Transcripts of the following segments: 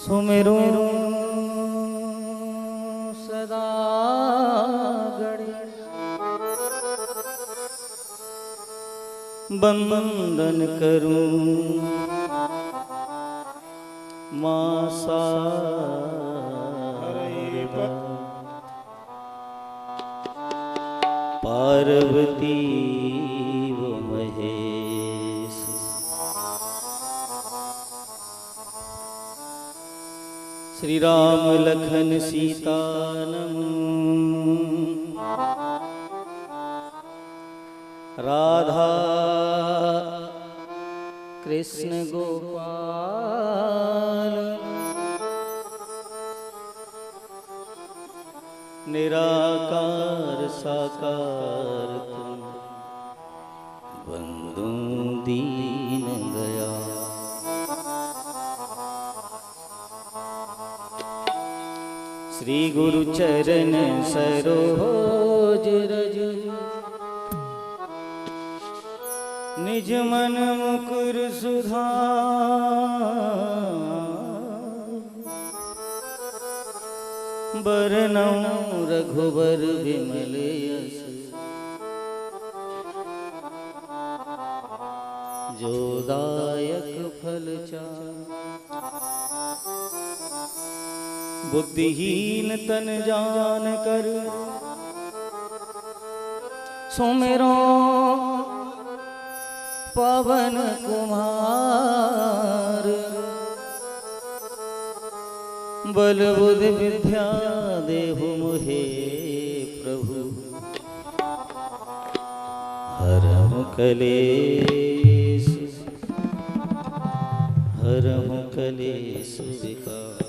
सुमिरो सदा घड़ी बंदन करूं मासा पार्वती वो महेश श्री राम लखन सीता नमो राधा कृष्ण गोपाल निराकार साकार तुम बंधु दीन दया श्री गुरु चरण सरोज रज निज मन मुकुर सुधार बरनौ रघुबर विमल यश जो दायक फल चार बुद्धिहीन तन जान कर सुमिरो पवन कुमार बल बुद्धि विद्या देहु मोहे प्रभु हरहु कलेश विकार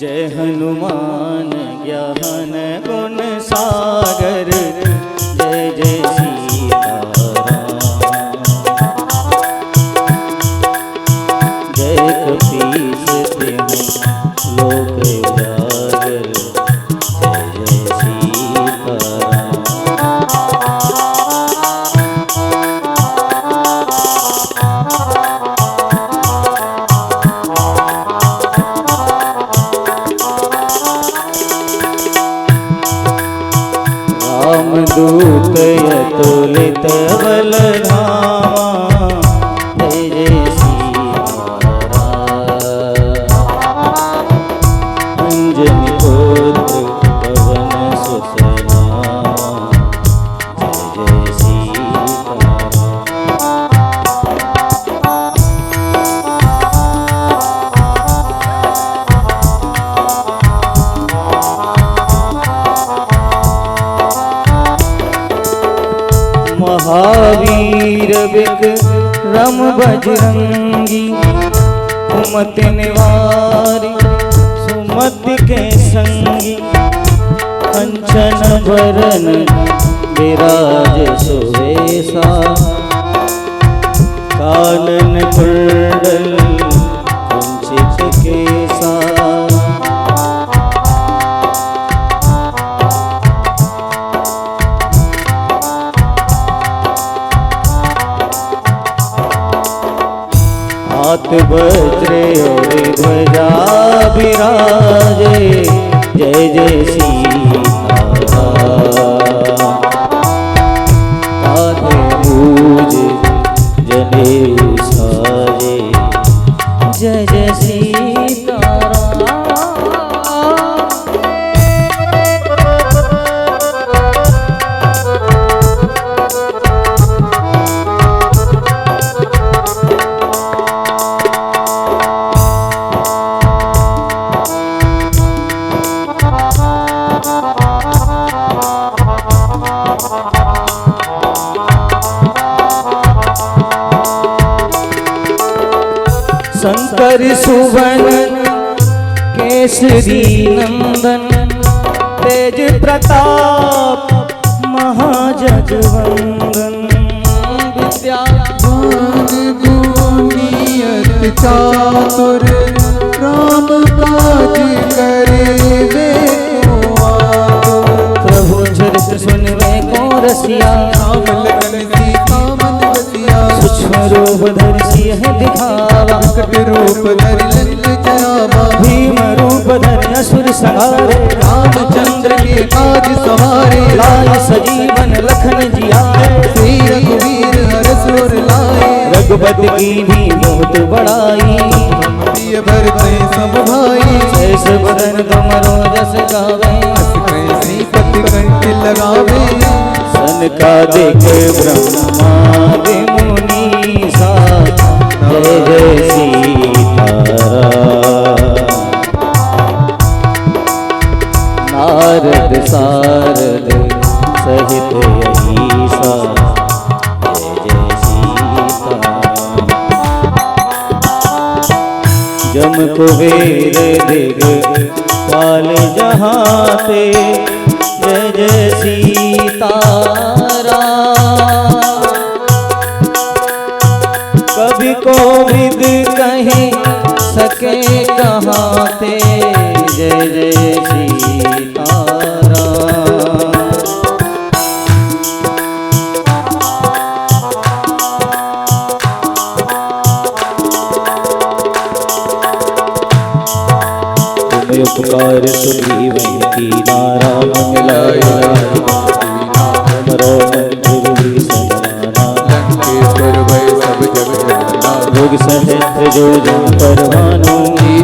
जय हनुमान ज्ञान गुण सागर जय जय सीताराम जय कपीस तिहुँ लोक उजागर जय जय सीताराम दूत अतुलित बल धामा जय जय सीताराम अंजनी पुत्र पवन सुत नामा जय जय सीताराम महावीर विक्रम बजरंगी कुमति निवारी सुमति के संगी कंचन बरन विराज सुवेशा कानन कुंडल कुंचित केसा हाथ वज्र और ध्वजा विराजे जय जय सीताराम कांधे मूज जनेऊ साजे जय जय सीताराम शंकर सुवन केसरी नंदन तेज प्रताप महा जगवंदन विद्यावान गुणियत चातुर राम काज करे वे प्रभु चरित्र सुनवे को रसिया राम लगन सीता मन बसिया सूक्ष्म रूप धर सिंह दिखावा कट रूप धर लंक जरावा भीम रूप धर असुर संहारे रामचंद्र के काज सवारे लाय सजीवन लखन जियाए श्री रघुवीर हरष उर लाए रघुपति की भी बहुत बड़ाई प्रिय भरते सब भाई शेष बदन तुमरो जस गावे श्रीपति कंठ लगावे सनकादिक ब्रह्मादि मुनीसा जय जय सीताराम नारद सारद सहित अहिसा जय जय सीताराम जम कुबेर दिगपाल जहाते जय जय सीताराम कभी कोविद कहीं सके कहाते जय जय सीताराम उपकार सुग्रीवन की नाराम मिलाया तुमरो मंदिर भी सजाना लंकेश्वर भय सब जग जाना भोग सहस्त्र जो जन परवानो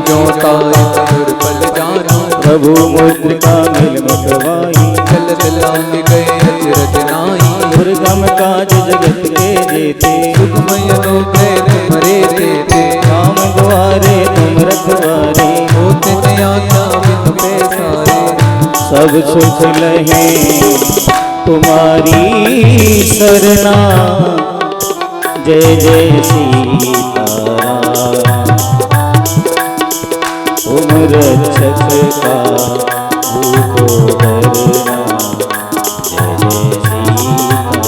जो ताय दुर्बल जाना प्रभु मुद्रिका मिल मकवाई चल दिलांग गए अचरज नाई दुर्गम काज जगत के जेते सुखमय अनोखे मरे देते राम द्वारे तुम रखवारे होते आज्ञा बिन पैसारे सब सुख लहे तुम्हारी सरना जय जय सीताराम तुम रक्षक का रूप धरना जय जय सीताराम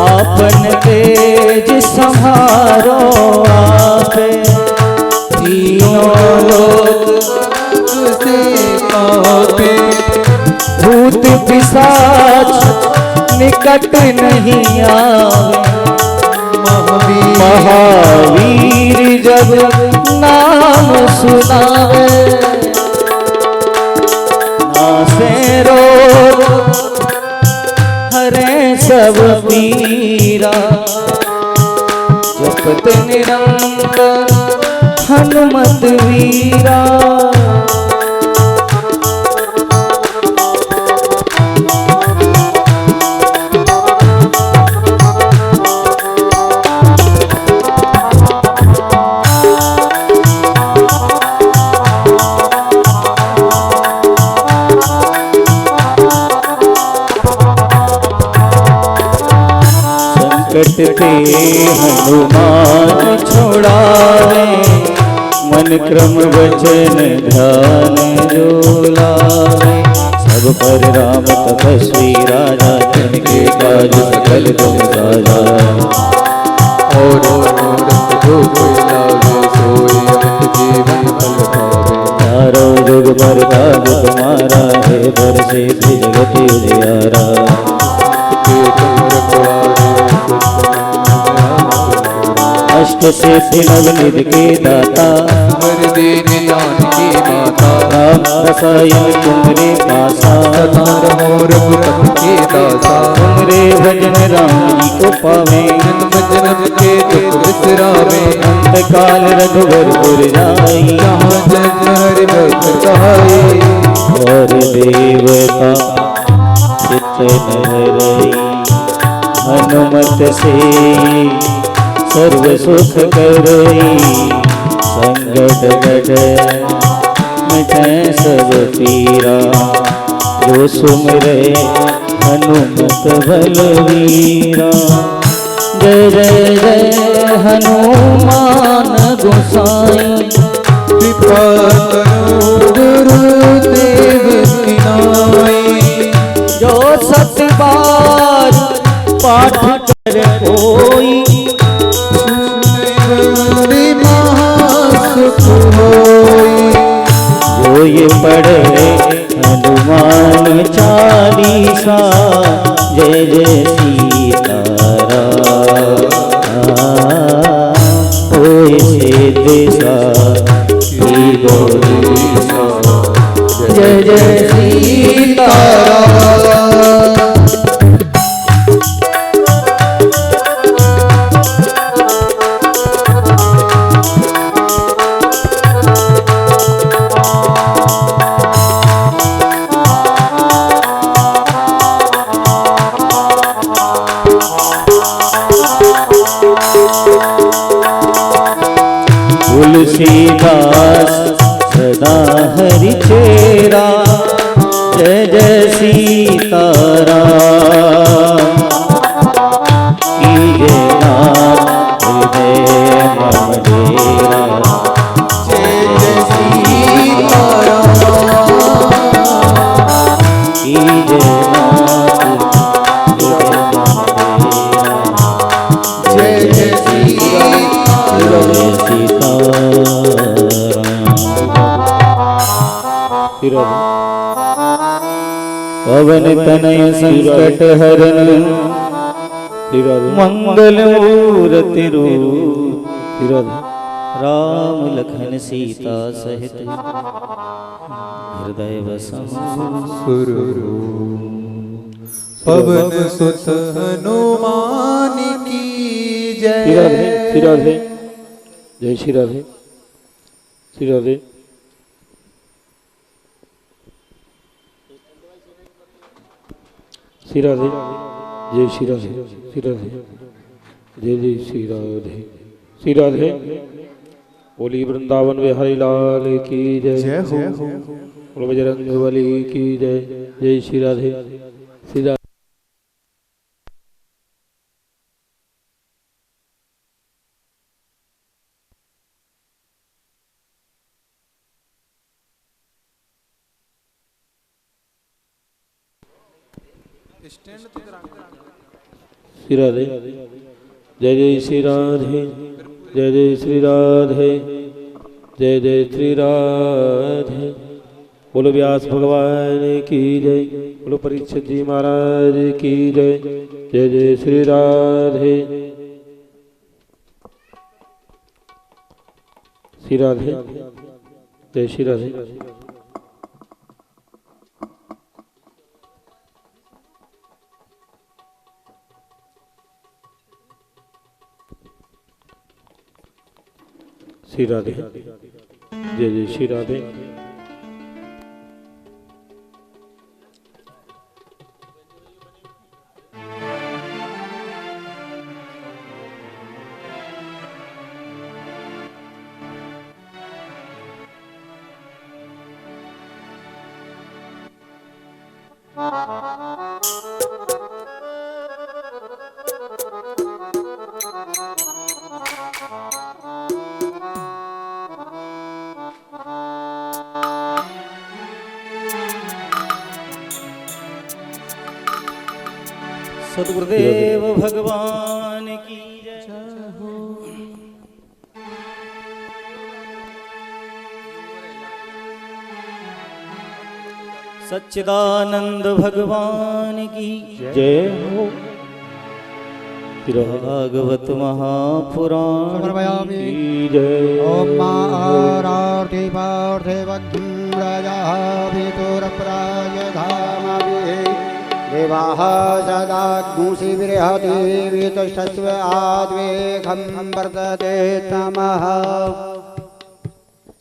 आपन तेज संहारो आपे तीनों लोक से कापे भूत पिशाच निकट नहीं आवे महावीर जब नाम सुनावे नासे रोग हरे सब पीरा जपत निरंतर हनुमत वीरा संकट ते हनुमान छोड़ावे मन क्रम वचन ध्यान जो लावे सब पर राम तपस्वी राजा जिनके काज सकल तुम राजा और मनोरथ जो कोई लावे सोई अमित जीवन फल पावे चारों जुग पर ताज तुम्हारा है बरसे जगत उजियारा के तुम रखवारे अष्ट सिद्धि नवनिध के दाता हर दीन जानकी माता राम रसायन तुमरे पासा सदा रहो रघुपति के दासा तुमरे भजन राम जी को पावे जन्म जन्म के दुख बिसरावे अंत काल रघुवर पुर जाई जहाँ जन हरि भक्त कहाई और देवता चित्त न रही हनुमत से सर्व सुख करई संकट कटे मिटे सब पीरा जो सुमिरे हनुमत बलवीरा जय जय जय हनुमान गोसाई कृपा करो गुरुदेव की नाई। जो सत बार पाठ कर कोई महासुख होई। जो ये पढ़े हनुमान चालीसा जय जय सीताराम होए सिद्धि साखी गौरीसा जय जय सीताराम। तुलसीदास सदा हरि चेरा जय जय सीताराम कीजे नाथ हृदय मम डेरा जय जय सीताराम। कीजे नाथ हृदय मम डेरा जय जय सीताराम। पवन तनय संकट हरन मंगल मूर्ति रूप राम लखन सीता सहित हृदय बसहु पवन सुत हनुमान की जय। श्री राधे जय श्री राधे श्री राधे। श्री राधे जय श्री राधे श्री राधे जय जय श्री राधे श्री राधे। बोली वृंदावन बिहारी लाल की जय। जय हो। बोलो बजरंग बली की जय। जय श्री राधे श्री राधे। श्री राधे जय जय श्री राधे जय जय श्री राधे जय जय श्री राधे। बोलो व्यास भगवान की जय। बोलो परीक्षित जी महाराज की जय। जय जय श्री राधे श्री राधे जय श्री राधे। श्री राधे जय जय श्री राधे। सद्गुरुदेव भगवान की जय हो। सच्चिदानंद भगवान की जय हो। भागवत महापुराण की जय। ओम आरार्ति पार्थे वग्ं राजा वितुरप्रायधामभिः देवाः सदाग्निशिविरहति वितुष्टस्व आद्वेघं वर्तते तमः।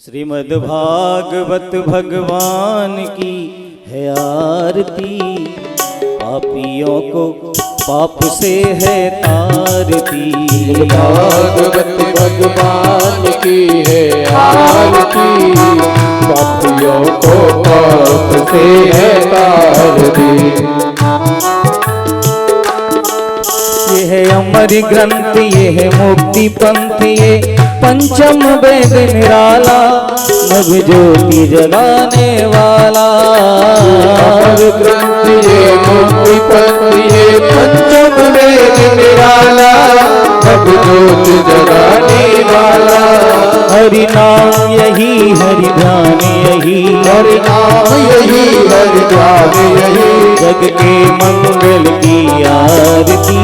श्रीमद्भागवत भगवान की है आरती पापियों को पाप से है तारती। भागवत भगवान की है आरती पापियों को पाप से है तारती। ये है अमर ग्रंथ ये है मुक्ति पंथ ये पंचम वेद निराला नभ ज्योति जगाने वाला। अमर ग्रंथ ये मुक्ति पंथ ये पंचम वेद निराला नभ ज्योति जगाने वाला। हरि नाम यही हरि ध्यान यही हरि नाम यही हरि ध्यान यही जग के मंगल की आरती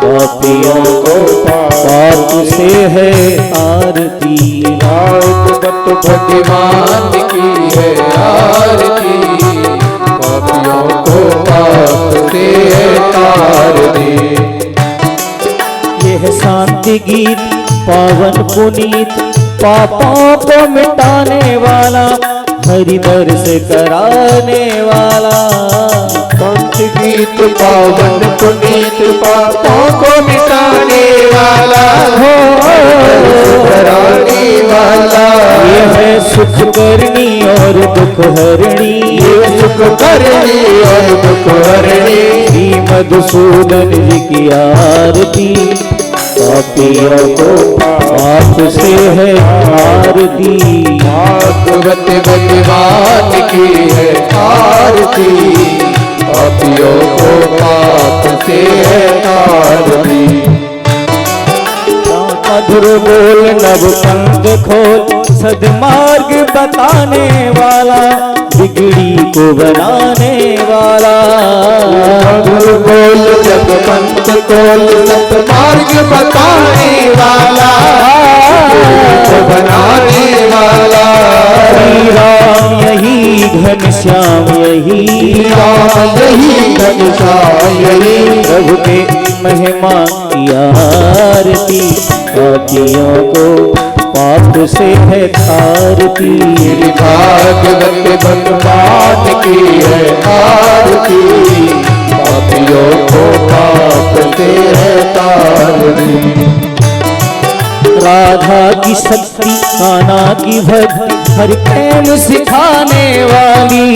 पापियों को पाप से है आरती। भागवत भगवान की है आरती पापियों को पाप से है तारती। यह शांति गीत पावन पुनीत पापों को मिटाने वाला हरि दर्श कराने वाला। पंच गीत पावन पुनीत पापों को मिटाने वाला हो कराने वाला। ये है सुख करनी और दुख हरणी ये सुख करनी और दुख हरणी। श्री मधुसूदन जी की आरती पापियों को पाप से है आरती। भागवत भगवान की है आरती पापियों को पाप से है तारती। मधुर बोल नव पंख खोल सदमार्ग बताने वाला बिगड़ी को बनाने वाला। मधुर बोल जब पंथ खोल सतमार्ग बताने वाला को बनाने वाला। श्री राम यही घनश्याम यही राम यही घनश्याम यही प्रभु के महिमा की आरती पापियों को पाप से है तारती। भागवत भगवान की है आरती पापियों को पाप से है तारती। राधा की शक्ति कान्हा की भक्ति हर प्रेम सिखाने वाली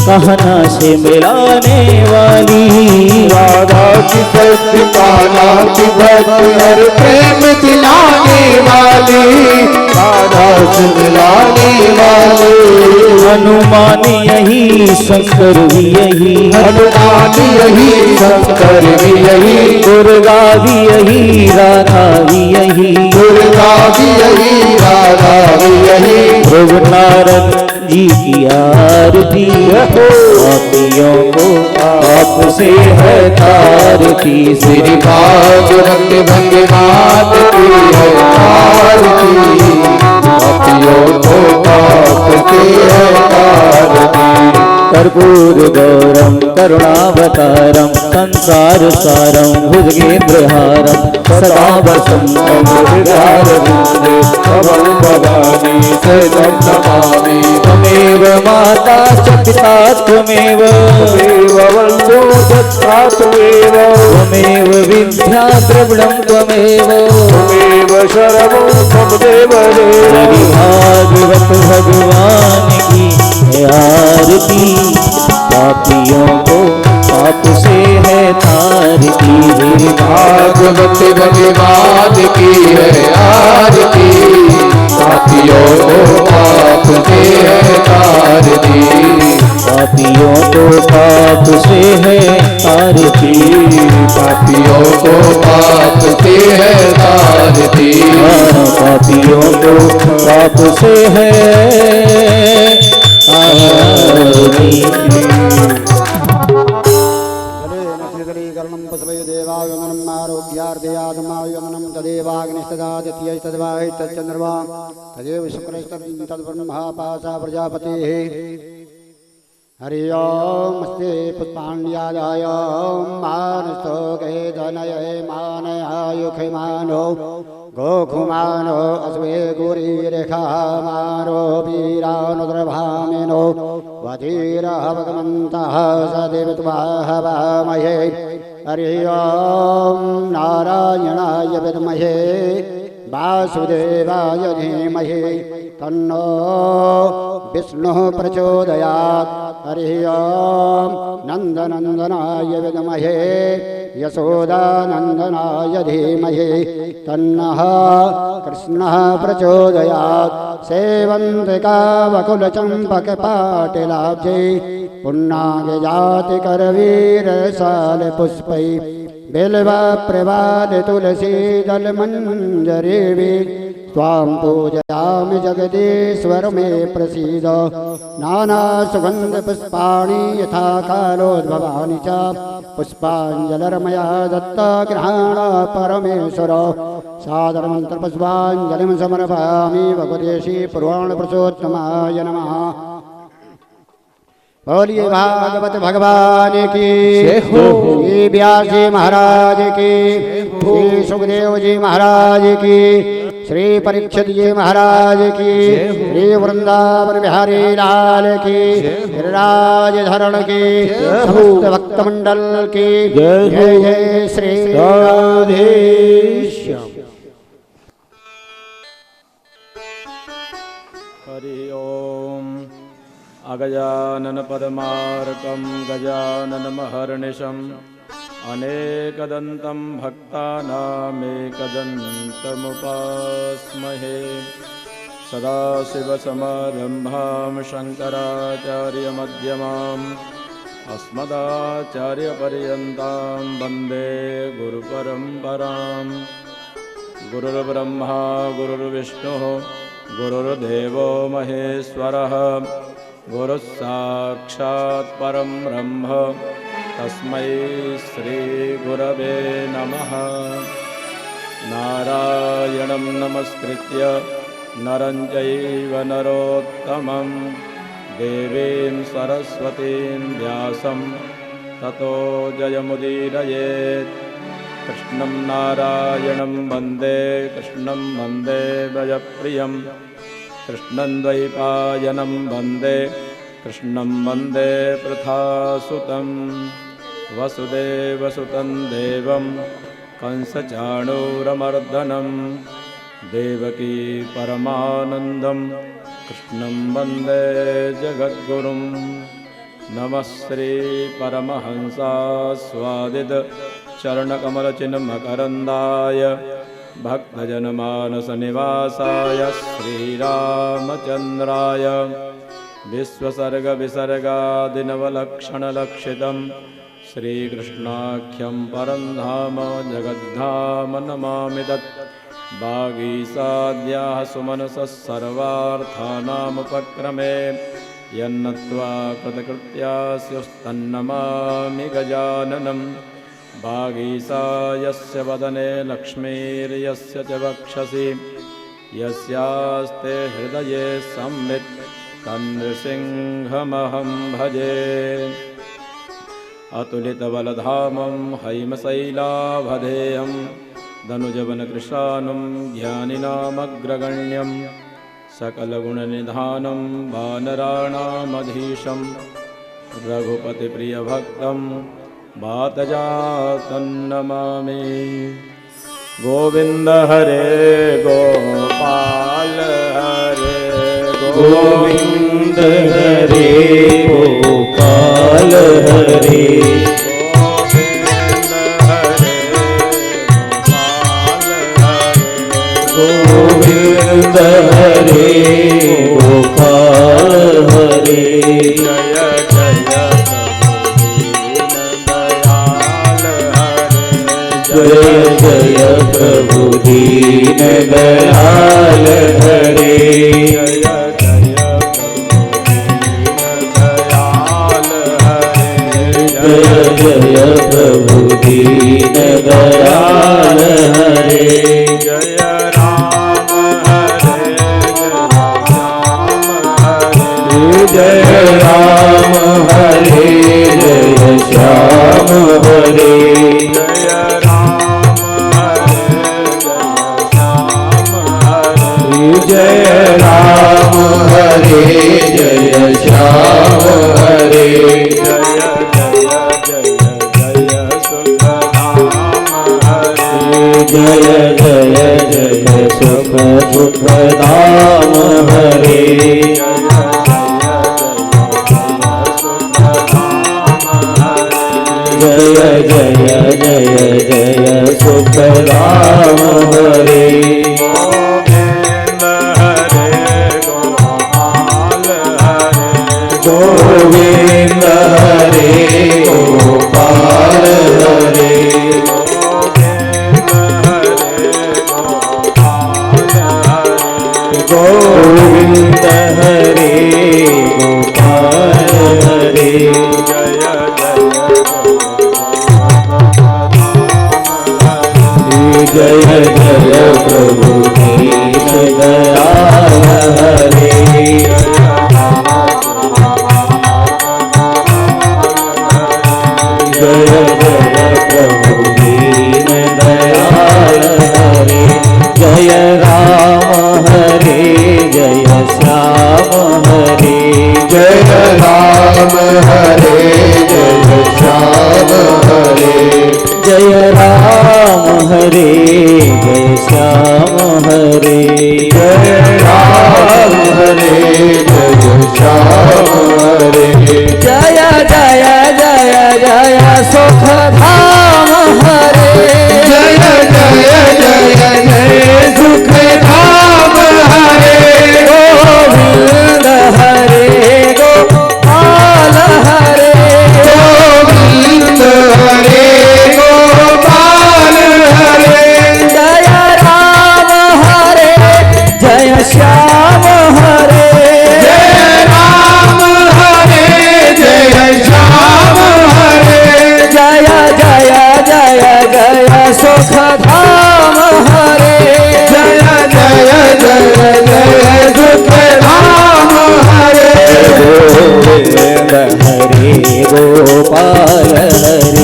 कहना से मिलाने वाली। राधा की शक्ति कान्हा की भक्ति हर प्रेम दिलाने वाली राधा से मिलाने वाली। हनुमान यही शंकर भी यही हनुमान यही शंकर भी यही दुर्गा भी यही राधा भी यही दुर्गा भी यही राधा भी यही। प्रभु नारद जी की आरती पापियों को पाप से है तारती। श्री भागवत भगवान की है आरती पापियों को पाप से है तारती। कर्पूर गौरम करुणावतारम संसार सारम भुजगेन्द्रहारम सदा वसंतम हृदयारविंदे भवं भवानी सदं नमामि। त्वमेव माता च पिता त्वमेव वन्दो तथा त्वमेव त्वमेव विद्या द्रविणं त्वमेव त्वमेव शरणं मम देवदेव। श्री भागवत भगवान की है आरती पापियों को पाप से है तारती। भागवत भगवान की है आरती पापियों को पाप से है तारती। पापियों को पाप से है तारती पापियों को पाप से है तारती। पापियों को पाप से है तारती। श्रीकरणं पशवे देवागमनम् आरोग्यार्धयादमायुगमनं तदेवाग्निस्तदादित्यैस्तद्वाहितच्चन्द्रमा तदेव शुक्रस्तद्ब्रह्मा पासा प्रजापतिः। हरि ओमस्ते पुष्पाण्यादाय मानस्तो गहेदनये मानयायुखमानो गोखुमानो अस्वे गुरीरेखामानो वीरानुद्रभामिनो वधीरहवगमन्तः सदेवत्वाहवामहे। हरि ओम नारायणाय विद्महे वासुदेवाय धीमहि तन्नो विष्णुः प्रचोदयात्। हरि ओम नंदनंदनाय विद्महे यशोदानंदनाय धीमहि तन्नः कृष्णः प्रचोदयात्। सेवन्तिका वकुलचम्पकपाटिलाब्जै पुन्नागजातिकरवीरसालपुष्पै बिल्वप्रवालतुलसीदलमञ्जरीभिः त्वां पूजयामि जगदीश्वर मे प्रसीद। नानासुगन्धपुष्पाणि यथा कालोद्भवानि च पुष्पाञ्जलिर्मया दत्ता गृहाण परमेश्वर। सादरमन्त्रपुष्पाञ्जलिं समर्पयामि भगवते पुराणपुरुषोत्तमाय नमः। बोलिए भागवत भगवान की, श्री व्यास जी महाराज की, श्री सुखदेव जी महाराज की, श्री परीक्षित जी महाराज की, श्री वृंदावन बिहारी लाल की, राजधरण की, समस्त भक्त मंडल की जय जय श्री राधेश्याम। हरि ओम। अगजानन पद्मार्कं गजानन महर्निशम् अनेकदन्तं भक्तानामेकदन्तमुपास्महे। सदाशिवसमारम्भां शङ्कराचार्यमध्यमाम् अस्मदाचार्यपर्यन्तां वन्दे गुरुपरम्पराम्। गुरुर्ब्रह्मा गुरुर्विष्णुः गुरुर्देवो महेश्वरः गुरुस्साक्षात् परं ब्रह्म तस्मै श्रीगुरवे नमः। नारायणं नमस्कृत्य नरं चैव नरोत्तमं देवीं सरस्वतीं व्यासं ततो जयमुदीरयेत्। कृष्णं नारायणं वन्दे कृष्णं वन्दे भजप्रियं कृष्णं द्वैपायनं वन्दे कृष्णं वन्दे पृथासुतं। वसुदेवसुतं देवं कंसचाणूरमर्दनं देवकी परमानन्दं कृष्णं वन्दे जगद्गुरुं। नमः श्री परमहंसास्वादित चरणकमलचिन्मकरन्दाय भक्तजनमानसनिवासाय श्रीरामचन्द्राय विश्वसर्गविसर्गादिनवलक्षणलक्षितं श्रीकृष्णाख्यं परं धाम जगद्धाम नमामि तत्। वागीसाद्याः सुमनसः सर्वार्थानामुपक्रमे यन्नत्वा कृतकृत्या स्युस्तन्नमामि गजाननम्। वागीसा यस्य वदने लक्ष्मीर्यस्य च वक्षसि यस्यास्ते हृदये संवित् तन्नृसिंहमहं भजे। अतुलितबलधामं हैमशैलावधेयं धनुजवनकृशानं ज्ञानिनामग्रगण्यं सकलगुणनिधानं वानराणामधीशं रघुपतिप्रियभक्तं वातजातं नमामि। गोविंद हरे गोपाल हरे गोविंद हरे गोपाल हरे गोविंद हरे गोपाल हरे। जय जय प्रभु दीन दयाल हरे। जय जय प्रभु दीन दयाल हरे। जय राम हरे जय राम हरे जय श्याम हरे। जय राम हरे जय श्याम हरे। जय जय जय जय सुख सुख धाम हरे जय जय जय जय सुख धाम हरे गोविंद हरे गोपाल हरे गोविंद हरे गोपाल हरे जय जय प्रभु दीन दयाल हरे जय जय प्रभु दीन दयाल हरे जय राम हरे जय श्याम हरे जय राम हरे जय श्याम हरे जय राम हरे जय श्याम हरे जय राम हरे जय श्याम हरे जय जय जय जय सुख धाम हरे जय जय जय जय सुख धाम हरे गोविंद हरे गोपाल हरे गोविंद हरे गोपाल हरे जय राम हरे जय श्याम हरे जय राम हरे जय श्याम हरे जय जय जय जय सुख धाम हरे जय जय जय जय सुख धाम हरे गोविंद हरे गोपाल हरे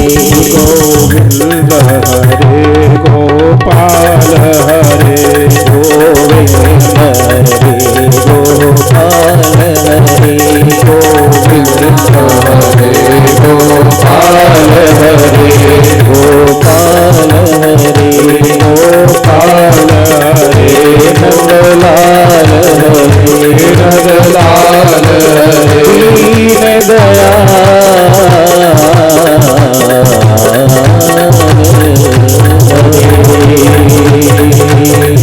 गोविंद हरे गोपाल हरे गोविंद हरे गोपाल हरे गोविंद हरे गोपाल हरे गोपाल हरे गोपाल हरे नंदलाल हरे नंदलाल हरे दीन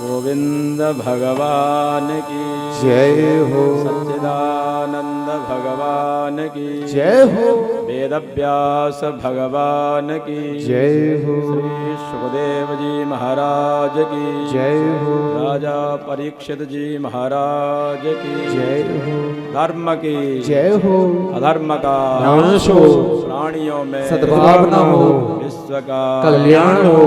गोविंद भगवान की जय हो सच्चिदानंद भगवान की जय हो वेदव्यास भगवान की जय हो श्री सुखदेव जी महाराज की जय हो राजा परीक्षित जी महाराज की जय हो धर्म की जय हो अधर्म का नाश हो प्राणियों में सद्भावना हो विश्व का कल्याण हो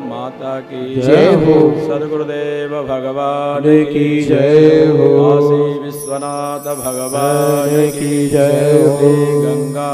माता की जय हो सद्गुरुदेव भगवान की जय हो काशी विश्वनाथ भगवान की जय हो गंगा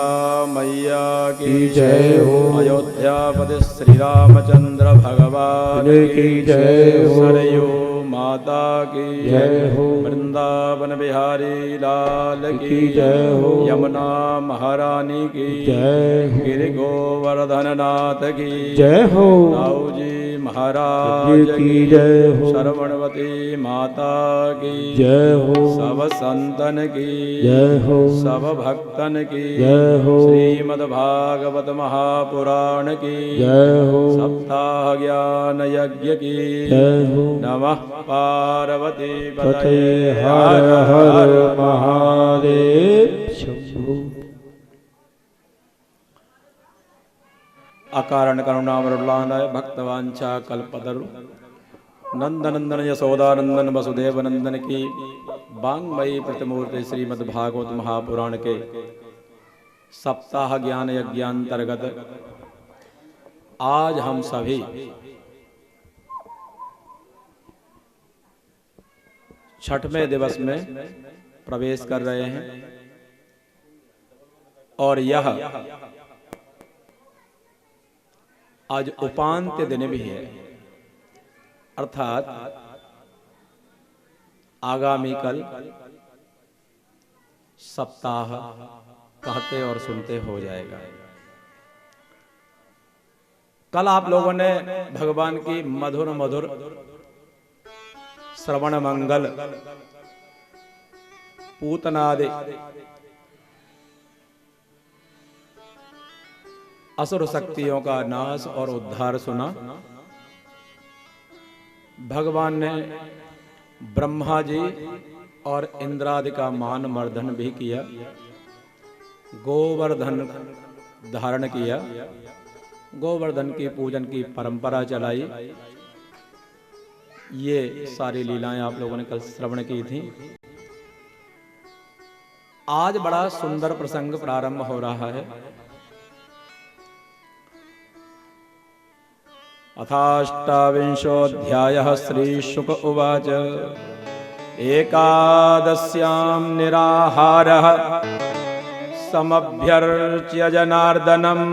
मैया की जय हो अयोध्यापति श्री रामचंद्र भगवान की जय हो सरयू माता की जय हो वृंदावन बिहारी लाल की जय हो यमुना महारानी की जय हो गिरि गोवर्धन नाथ की जय हो दाऊ जी महाराज की जय हो श्रवणवती माता की जय हो सब संतन की जय हो सब भक्तन की जय हो श्रीमद् भागवत महापुराण की जय हो सप्ताह ज्ञान यज्ञ की जय हो नमः पार्वती पते पतये हर हर महादेव शंभु अकारण करुणामरुलानाय भक्तवांछा कल्पतरु नंदनंदन यशोदानंदन वसुदेव नंदन की वांगमयी प्रतिमूर्ति श्रीमद् भागवत महापुराण के सप्ताह ज्ञान यज्ञांतर्गत आज हम सभी छठवें दिवस में प्रवेश कर रहे हैं और यह आज उपांत्य दिन भी है, अर्थात आगामी कल सप्ताह कहते और सुनते हो जाएगा। कल आप लोगों ने भगवान की मधुर मधुर श्रवण मंगल पूतनादि असुर शक्तियों का नाश और उद्धार सुना। भगवान ने ब्रह्मा जी और इंद्रादि का मान मर्दन भी किया, गोवर्धन धारण किया, गोवर्धन की पूजन की परंपरा चलाई। ये सारी लीलाएं आप लोगों ने कल श्रवण की थी। आज बड़ा सुंदर प्रसंग प्रारंभ हो रहा है। अथाष्टाविंशोऽध्यायः श्रीशुक उवाच एकादश्यां निराहारः समभ्यर्च्य जनार्दनम्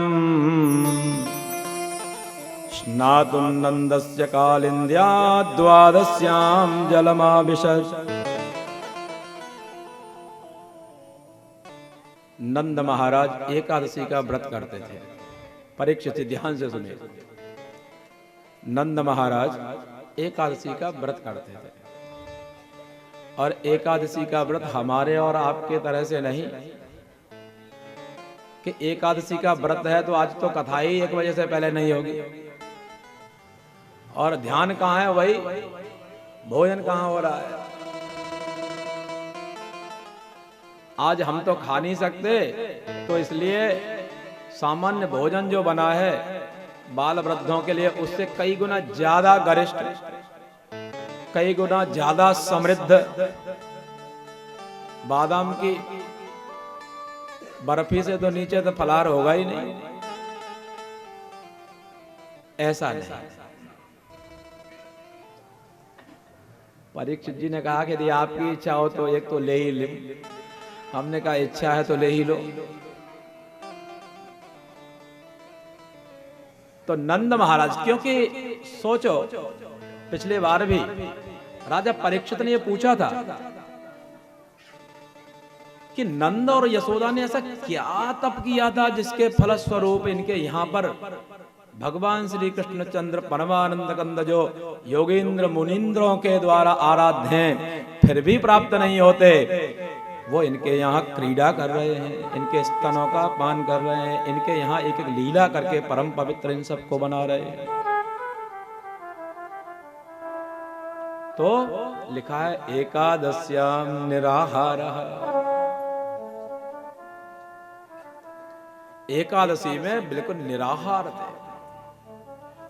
स्नातुं नन्दस्य कालिन्द्या द्वादश्यां जलमाविशत्। नंद महाराज एकादशी का व्रत करते थे। परीक्षित ध्यान से सुनिए। नंद महाराज एकादशी का व्रत करते थे, और एकादशी का व्रत हमारे और आपके तरह से नहीं कि एकादशी का व्रत है तो आज तो कथा ही 1 बजे से पहले नहीं होगी, और ध्यान कहाँ है, वही भोजन कहाँ हो रहा है। आज हम तो खा नहीं सकते, तो इसलिए सामान्य भोजन जो बना है बाल वृद्धों के लिए उससे कई गुना ज्यादा गरिष्ठ, कई गुना ज्यादा समृद्ध बादाम की बर्फी से तो नीचे तो फलाहार होगा ही नहीं। ऐसा नहीं। परीक्षित जी ने कहा कि यदि आपकी इच्छा हो तो एक तो ले ही ले। हमने कहा इच्छा है तो ले ही लो। तो नंद महाराज, क्योंकि सोचो पिछले बार भी राजा परीक्षित ने यह पूछा था कि नंद और यशोदा ने ऐसा क्या तप किया था जिसके फलस्वरूप इनके यहां पर भगवान श्री कृष्णचंद्र परमानंद कंद जो योगेंद्र मुनींद्रों के द्वारा आराध्य हैं फिर भी प्राप्त नहीं होते। वो इनके यहाँ क्रीड़ा कर रहे हैं, इनके स्तनों का पान कर रहे हैं, इनके यहाँ एक एक लीला करके परम पवित्र इन सबको बना रहे हैं। तो लिखा है एकादश्याम निराहारः। एकादशी में बिल्कुल निराहार थे।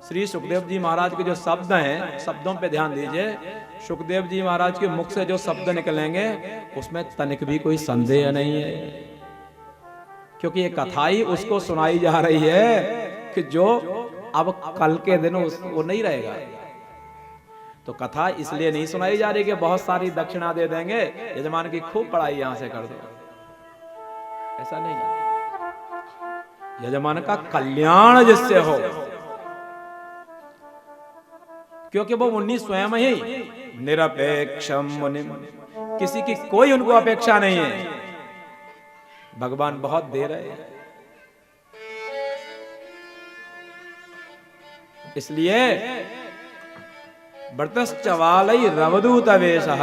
श्री सुखदेव जी महाराज के जो शब्द हैं, शब्दों पे ध्यान दीजिए। सुखदेव जी महाराज के मुख से जो शब्द निकलेंगे उसमें तनिक भी कोई संदेह नहीं है, क्योंकि ये कथा ही उसको सुनाई जा रही है कि जो अब कल के दिन वो नहीं रहेगा। तो कथा इसलिए नहीं सुनाई जा रही कि बहुत सारी दक्षिणा दे देंगे, यजमान की खूब पढ़ाई यहां से कर दो, ऐसा नहीं। यजमान का कल्याण जिससे हो, क्योंकि वो मुनि स्वयं ही निरपेक्षम मुनि, किसी की कोई उनको अपेक्षा नहीं है। भगवान बहुत दे रहे हैं, इसलिए व्रतश्चवालई रवदूत वेशः।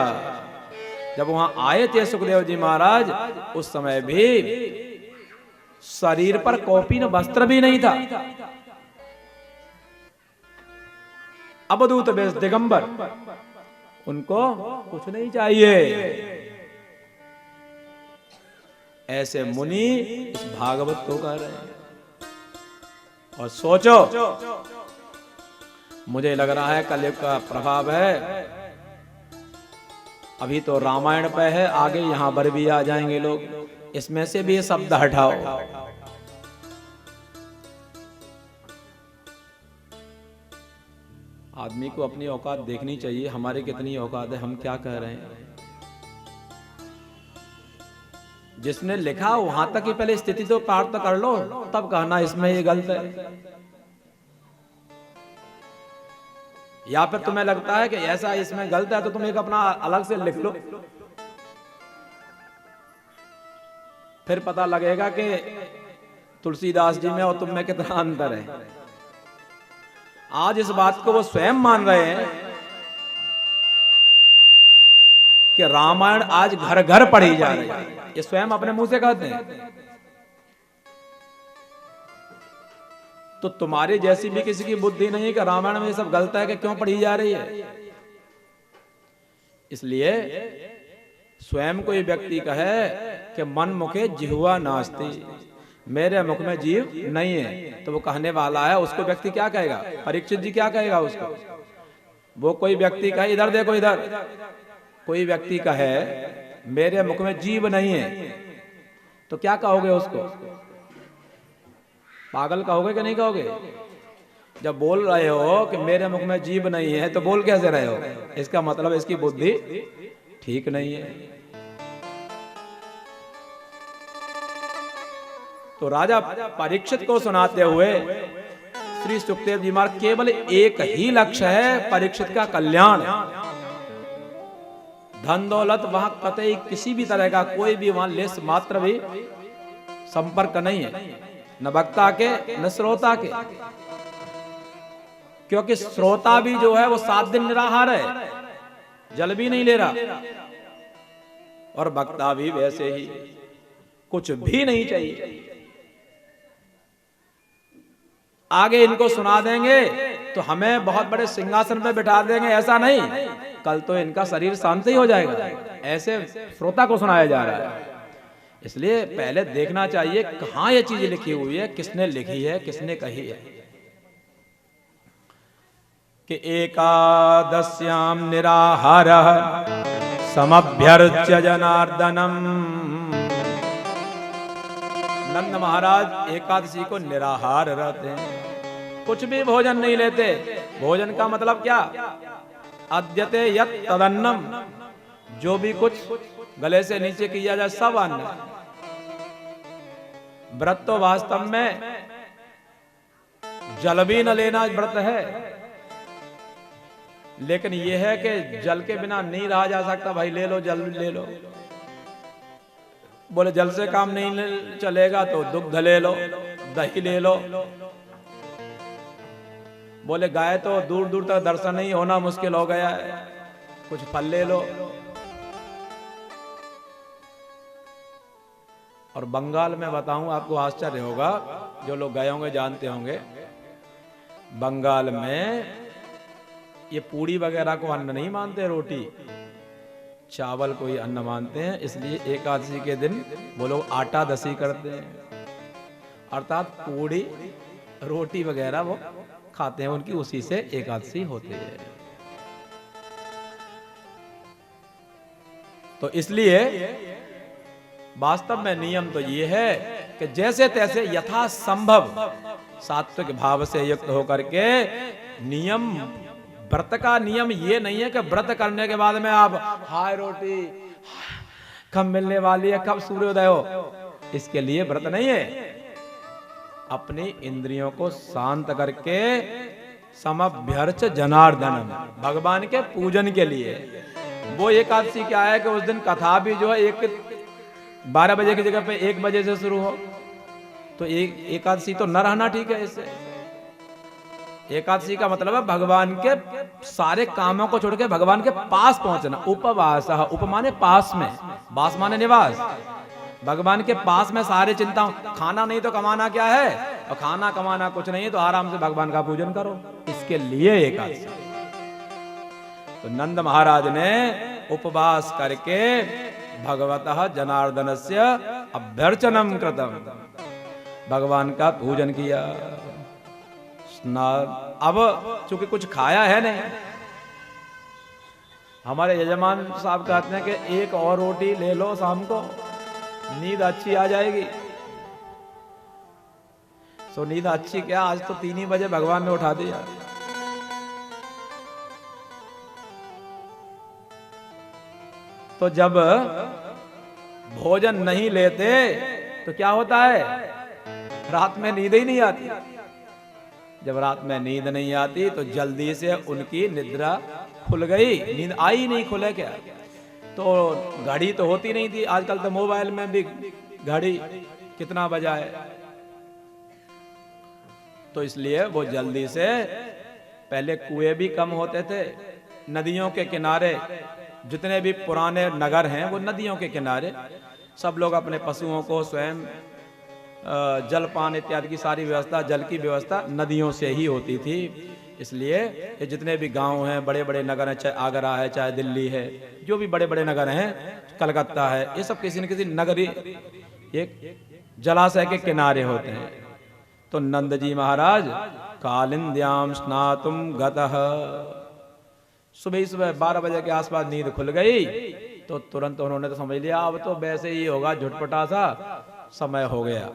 जब वहां आए थे सुखदेव जी महाराज, उस समय भी शरीर पर कौपीन वस्त्र भी नहीं था। अवधूत वेश, दिगंबर, उनको कुछ नहीं चाहिए। ऐसे मुनि इस भागवत को कह रहे हैं। और सोचो, मुझे लग रहा है कलयुग का प्रभाव है। अभी तो रामायण पे है, आगे यहां पर भी आ जाएंगे लोग। इसमें से भी ये शब्द हटाओ। आदमी को अपनी औकात देखनी चाहिए, हमारी कितनी औकात है, हम क्या कह रहे हैं। जिसने लिखा वहां तक ही पहले स्थिति तो पार तो कर लो, तब कहना इसमें ये गलत है। या फिर तुम्हें लगता है कि ऐसा इसमें गलत है तो तुम एक अपना अलग से लिख लो, फिर पता लगेगा कि तुलसीदास जी में और तुम में कितना अंतर है। आज इस बात को वो स्वयं मान रहे हैं कि रामायण आज घर घर पढ़ी जा रही है। ये स्वयं अपने मुंह से कहते हैं। तो तुम्हारी जैसी भी किसी की बुद्धि नहीं कि रामायण में ये सब गलत है कि क्यों पढ़ी जा रही है। इसलिए स्वयं कोई व्यक्ति कहे कि मन मुखे जिह्वा नास्ति, मेरे मुख में जीव नहीं है, तो वो कहने वाला है, उसको व्यक्ति क्या कहेगा? परीक्षित जी क्या कहेगा उसको? वो कोई व्यक्ति कहे, इधर देखो इधर, कोई व्यक्ति कहे मेरे मुख में जीव नहीं है, तो क्या कहोगे उसको? पागल कहोगे कि नहीं कहोगे? जब बोल रहे हो कि मेरे मुख में जीव नहीं है, तो बोल कैसे रहे हो? इसका मतलब इसकी बुद्धि ठीक नहीं है। तो राजा परीक्षित को सुनाते हुए श्री सुखदेव जी महाराज केवल एक ही लक्ष्य है, परीक्षित का कल्याण। धन दौलत वहां कतई किसी भी तरह का कोई भी वहां लेस मात्र भी संपर्क नहीं है, न वक्ता के न श्रोता के, क्योंकि श्रोता भी जो है वो 7 दिन निराहार है, जल भी नहीं ले रहा, और वक्ता भी वैसे ही, कुछ भी नहीं चाहिए। आगे इनको सुना देंगे तो हमें बहुत बड़े सिंहासन पे बिठा देंगे, ऐसा नहीं, कल तो इनका शरीर शांत ही हो जाएगा, ऐसे श्रोता को सुनाया जा रहा है। इसलिए पहले देखना चाहिए कहां ये चीज लिखी हुई है, किसने लिखी है, किसने कही है। कि एकादश्याम निराहारः समभ्यर्च्य जनार्दनम। नंद महाराज एकादशी को निराहार रहते हैं, कुछ भी भोजन नहीं लेते। भोजन का मतलब क्या? अद्यते यत् तदन्नम, जो भी कुछ गले से नीचे किया जाए सब अन्न। व्रत तो वास्तव में जल भी न लेना व्रत है, लेकिन यह है कि जल के बिना नहीं रहा जा सकता। भाई ले लो, जल ले लो। बोले जल से काम नहीं चलेगा तो दुग्ध ले लो, दही ले लो। बोले गाय तो दूर दूर तक दर्शन नहीं होना मुश्किल हो गया है, कुछ फल ले लो। और बंगाल में बताऊं आपको आश्चर्य होगा, जो लोग गए होंगे जानते होंगे, बंगाल में ये पूड़ी वगैरह को अन्न नहीं मानते, रोटी चावल को ही अन्न मानते हैं। इसलिए एकादशी के दिन वो लोग आटा दसी करते हैं, अर्थात पूड़ी रोटी वगैरह वो खाते हैं, उनकी उसी से एकादशी होती है। तो इसलिए वास्तव में नियम तो ये है कि जैसे तैसे यथा संभव सात्विक भाव से युक्त होकर के नियम, व्रत का नियम ये नहीं है कि व्रत करने के बाद में आप हाय रोटी कब मिलने वाली है, कब सूर्योदय हो, इसके लिए व्रत नहीं है। अपनी इंद्रियों को शांत करके समभ्यर्च जनार्दनम, भगवान के पूजन के लिए। वो एकादशी क्या है कि उस दिन कथा भी जो है 12 बजे की जगह पे 1 बजे से शुरू हो, तो एकादशी तो न रहना ठीक है। इससे एकादशी का मतलब है भगवान के सारे कामों को छोड़ के भगवान के पास पहुंचना। उपवास, उप माने पास में, वास माने निवास, भगवान के पास में सारे चिंताओं। खाना नहीं तो कमाना क्या है, और खाना कमाना कुछ नहीं है तो आराम से भगवान का पूजन करो, इसके लिए एकादशी। तो नंद महाराज ने उपवास करके भगवतः जनार्दनस्य अभ्यर्चनम कृतम, भगवान का पूजन किया। अब चूंकि कुछ खाया है नहीं, हमारे यजमान साहब कहते हैं कि 1 और रोटी ले लो शाम को, नींद अच्छी आ जाएगी। सो नींद अच्छी क्या, आज तो 3 ही बजे भगवान ने उठा दिया। तो जब भोजन नहीं लेते तो क्या होता है, रात में नींद ही नहीं आती। जब रात में नींद नहीं आती तो जल्दी से उनकी निद्रा खुल गई, नींद आई नहीं, खुले क्या। तो घड़ी तो होती नहीं थी, आजकल तो मोबाइल में भी घड़ी कितना बजा है, तो इसलिए वो जल्दी से पहले कुएं भी कम होते थे, नदियों के किनारे जितने भी पुराने नगर हैं वो नदियों के किनारे, सब लोग अपने पशुओं को स्वयं जलपान इत्यादि की सारी व्यवस्था, जल की व्यवस्था नदियों से ही होती थी। इसलिए ये जितने भी गांव हैं, बड़े बड़े नगर हैं, चाहे आगरा है, चाहे दिल्ली है, जो भी बड़े बड़े नगर हैं, कलकत्ता है, ये सब किसी न किसी नगरी एक जलाशय के किनारे होते हैं। तो नंद जी महाराज कालिंद्याम स्नातुम गतः, सुबह सुबह 12 बजे के आसपास नींद खुल गई तो तुरंत उन्होंने तो समझ लिया अब तो वैसे ही होगा, झुटपटा सा समय हो गया।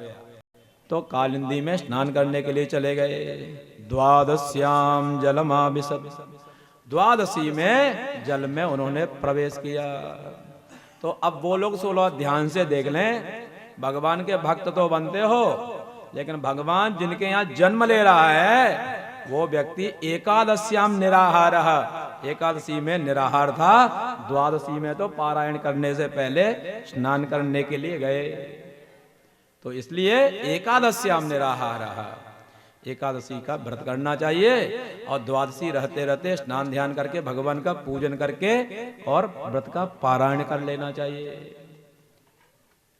तो कालिंदी में स्नान करने के लिए चले गए। द्वादश्याम जलमाभिशत, द्वादशी में जल में उन्होंने प्रवेश किया। तो अब वो लोग 16 ध्यान से देख लें, भगवान के भक्त तो बनते हो, लेकिन भगवान जिनके यहाँ जन्म ले रहा है वो व्यक्ति एकादश्याम निराहार, एकादशी में निराहार था, द्वादशी में तो पारायण करने से पहले स्नान करने के लिए गए। तो इसलिए एकादश्याम निराहार, एकादशी का व्रत करना चाहिए और द्वादशी रहते रहते स्नान ध्यान करके भगवान का पूजन करके और व्रत का पारायण कर लेना चाहिए।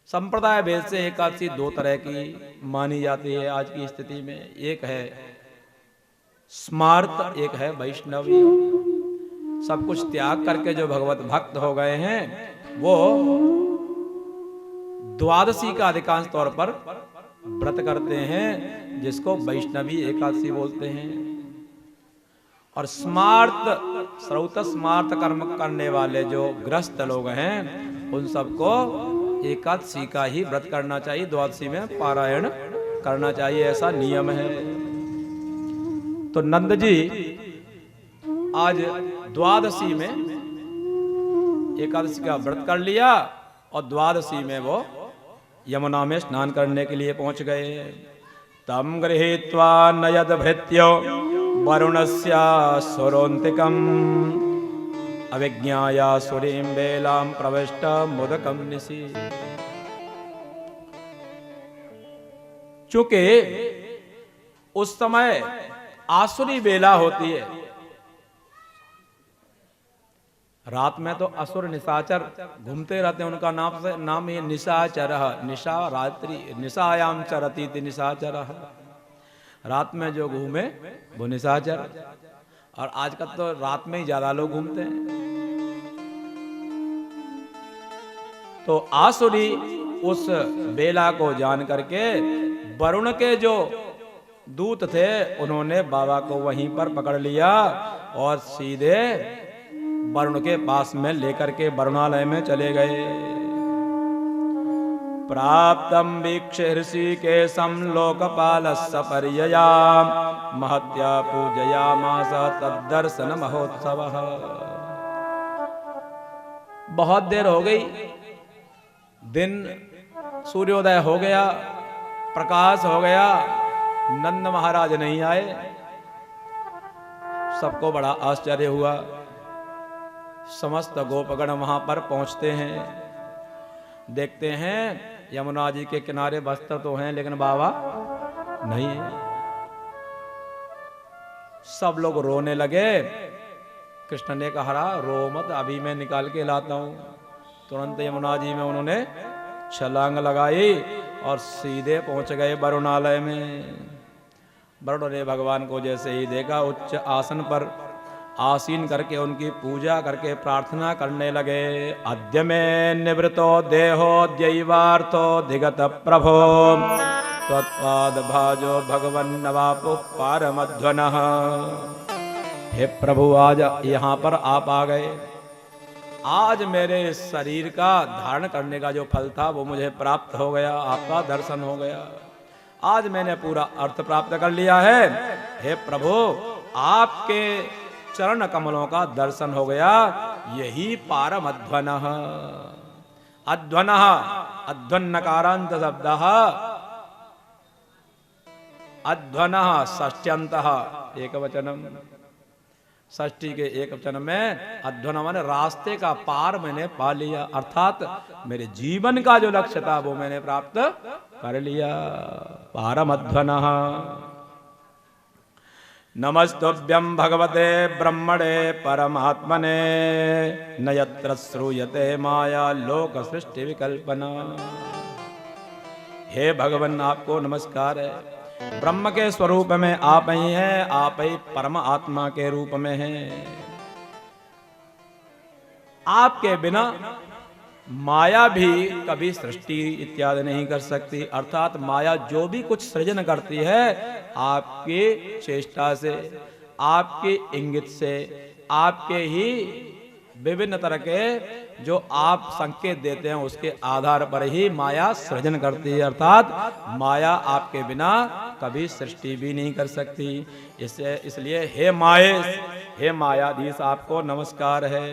संप्रदाय भेद से एकादशी 2 तरह की मानी जाती है आज की स्थिति में, एक है स्मार्त, एक है वैष्णवी। सब कुछ त्याग करके जो भगवत भक्त हो गए हैं वो द्वादशी का अधिकांश तौर पर व्रत करते हैं, जिसको वैष्णवी एकादशी बोलते हैं। और स्मार्त, श्रौत स्मार्त कर्म करने वाले जो गृहस्थ लोग हैं उन सबको एकादशी का ही व्रत करना चाहिए, द्वादशी में पारायण करना चाहिए, ऐसा नियम है। तो नंद जी आज द्वादशी में एकादशी का व्रत कर लिया और द्वादशी में वो यमुना में स्नान करने के लिए पहुंच गए। तम गृहीत्वा नयद भृत्यो वरुणस्य सुरोन्तिकम् अविज्ञाया सुरीं बेलां प्रविष्ट मुदकं निशि। चूंकि उस समय आसुरी बेला होती है, रात में तो असुर निशाचर घूमते रहते हैं, उनका नाम ये निशाचर, निशा रात्रि, निशायाम चरती थी निशाचर, रात में जो घूमे वो निशाचर। और आजकल तो रात में ही ज्यादा लोग घूमते हैं। तो आसुरी उस बेला को जान करके वरुण के जो दूत थे उन्होंने बाबा को वहीं पर पकड़ लिया और सीधे वरुण के पास में लेकर के वरुणालय में चले गए। प्राप्तम वीक्ष्य ऋषिकेशं लोकपालस्य पर्यया महत्या पूजयामास तद्दर्शन महोत्सवः। बहुत देर हो गई, दिन सूर्योदय हो गया, प्रकाश हो गया, नंद महाराज नहीं आए। सबको बड़ा आश्चर्य हुआ। समस्त गोपगण वहां पर पहुंचते हैं, देखते हैं यमुना जी के किनारे वस्त्र तो हैं लेकिन बाबा नहीं है। सब लोग रोने लगे। कृष्ण ने कहा रो मत, अभी मैं निकाल के लाता हूं। तुरंत यमुना जी में उन्होंने छलांग लगाई और सीधे पहुंच गए वरुणालय में। वरुण ने भगवान को जैसे ही देखा उच्च आसन पर आसीन करके उनकी पूजा करके प्रार्थना करने लगे। अद्य में निवृतो देहो दैवार्थो धिगत प्रभो त्वत्पाद भाजो भगवन् नवापु पारमध्वनः। हे प्रभु, आज यहाँ पर आप आ गए। आज मेरे शरीर का धारण करने का जो फल था वो मुझे प्राप्त हो गया, आपका दर्शन हो गया। आज मैंने पूरा अर्थ प्राप्त कर लिया है। हे प्रभु, आपके चरण कमलों का दर्शन हो गया, यही पारम अध्वनः। अध्वनः, अध्वन्नकारांत शब्दः, अध्वनः षष्ट्यन्तः एकवचनम। षष्ठी के एक वचन में अध्वन माने रास्ते का पार मैंने पा लिया, अर्थात मेरे जीवन का जो लक्ष्य था वो मैंने प्राप्त कर लिया। पारम अध्वनः। नमस्तुभ्यं भगवते ब्रह्मणे परमात्मने न यत्र श्रूयते माया लोक सृष्टि विकल्पना। हे भगवान, आपको नमस्कार है। ब्रह्म के स्वरूप में आप ही हैं, आप ही परम आत्मा के रूप में हैं। आपके बिना माया भी कभी सृष्टि इत्यादि नहीं कर सकती। अर्थात माया जो भी कुछ सृजन करती है आपके चेष्टा से, आपके इंगित से, आपके ही विभिन्न तरह के जो आप संकेत देते हैं उसके आधार पर ही माया सृजन करती है। अर्थात माया आपके बिना कभी सृष्टि भी नहीं कर सकती। इसलिए हे माहेश, हे मायाधीश, आपको नमस्कार है।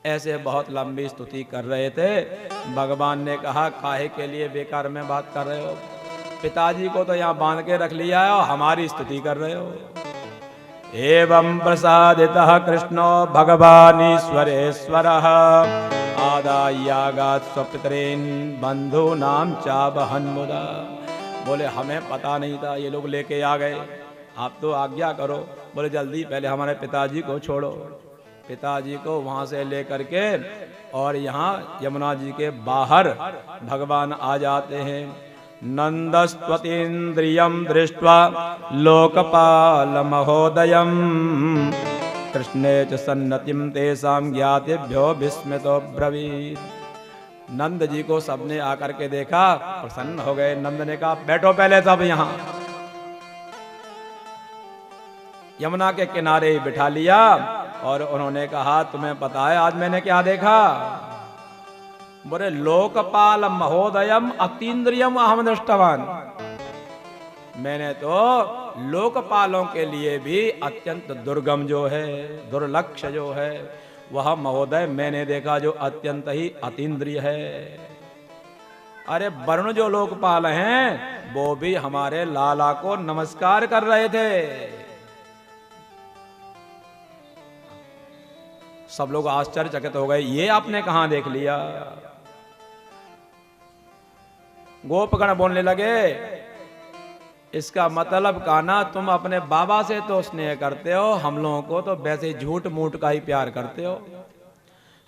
ऐसे बहुत लंबी स्तुति कर रहे थे। भगवान ने कहा काहे के लिए बेकार में बात कर रहे हो? पिताजी को तो यहाँ बांध के रख लिया है और हमारी स्तुति कर रहे हो। एवं प्रसादितः कृष्णो भगवानीश्वरेश्वरः आदायागात् स्वपितॄन् बंधूनां चावहन् मुदा। बोले हमें पता नहीं था, ये लोग लेके आ गए, आप तो आज्ञा करो। बोले जल्दी पहले हमारे पिताजी को छोड़ो। पिताजी को वहां से लेकर के और यहाँ यमुना जी के बाहर भगवान आ जाते हैं। नंदस्त्वतीन्द्रियं दृष्ट्वा लोकपाल महोदयम् कृष्णे च सन्नतिं तेषां ज्ञातिभ्यो विस्मितो ब्रवीत्। नंद जी को सबने आकर के देखा, प्रसन्न हो गए। नंद ने कहा बैठो पहले सब यहाँ। यमुना के किनारे ही बिठा लिया और उन्होंने कहा तुम्हें पता है आज मैंने क्या देखा? बोले लोकपाल महोदयम अतीन्द्रियम अहम दृष्टवान। मैंने तो लोकपालों के लिए भी अत्यंत दुर्गम जो है, दुर्लक्ष जो है, वह महोदय मैंने देखा जो अत्यंत ही अतीन्द्रिय है। अरे वरुण जो लोकपाल हैं वो भी हमारे लाला को नमस्कार कर रहे थे। सब लोग आश्चर्यचकित हो गए, ये आपने कहां देख लिया? गोपगण बोलने लगे इसका मतलब कान्हा तुम अपने बाबा से तो स्नेह करते हो, हम लोगों को तो वैसे झूठ मूठ का ही प्यार करते हो।